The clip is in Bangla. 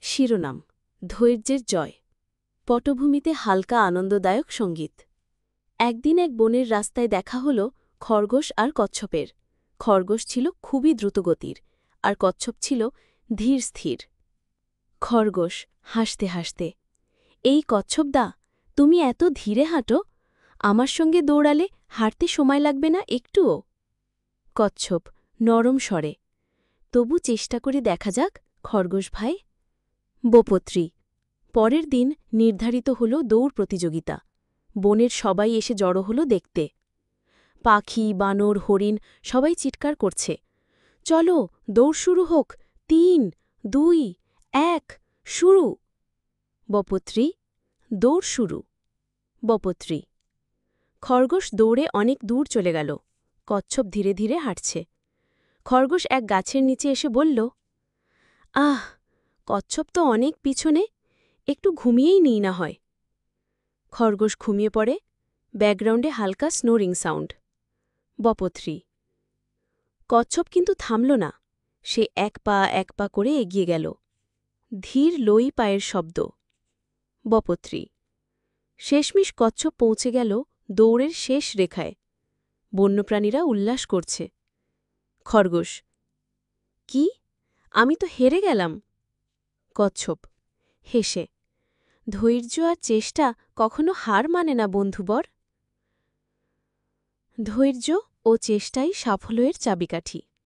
শিরোনাম ধৈর্যের জয়। পটভূমিতে হালকা আনন্দদায়ক সঙ্গীত। একদিন এক বনের রাস্তায় দেখা হল খরগোশ আর কচ্ছপের। খরগোশ ছিল খুবই দ্রুতগতির, আর কচ্ছপ ছিল ধীর স্থির। খরগোশ হাসতে হাসতে, এই কচ্ছপদা, তুমি এত ধীরে হাঁটো, আমার সঙ্গে দৌড়ালে হাঁটতে সময় লাগবে না একটুও? কচ্ছপ নরম স্বরে, তবু চেষ্টা করে দেখা যাক খরগোশ ভাই। বপত্রী। পরের দিন নির্ধারিত হল দৌড় প্রতিযোগিতা। বনের সবাই এসে জড়ো হল দেখতে। পাখি, বানর, হরিণ সবাই চিৎকার করছে, চলো দৌড় শুরু হোক, ৩, ২, ১, শুরু। বপত্রী, দৌড় শুরু। বপত্রী। খরগোশ দৌড়ে অনেক দূর চলে গেল। কচ্ছপ ধীরে ধীরে হাঁটছে। খরগোশ এক গাছের নিচে এসে বলল, আহ, কচ্ছপ তো অনেক পিছনে, একটু ঘুমিয়েই নিই না হয়। খরগোশ ঘুমিয়ে পড়ে। ব্যাকগ্রাউন্ডে হালকা স্নোরিং সাউন্ড। বপত্রী। কচ্ছপ কিন্তু থামল না, সে এক পা করে এগিয়ে গেল। ধীর লই পায়ের শব্দ। বপত্রী। শেষমেশ কচ্ছপ পৌঁছে গেল দৌড়ের শেষ রেখায়। বন্যপ্রাণীরা উল্লাস করছে। খরগোশ, কি, আমি তো হেরে গেলাম। কচ্ছপ হেসে, ধৈর্য আর চেষ্টা কখনো হার মানে না বন্ধুবর। ধৈর্য ও চেষ্টাই সাফল্যের চাবিকাঠি।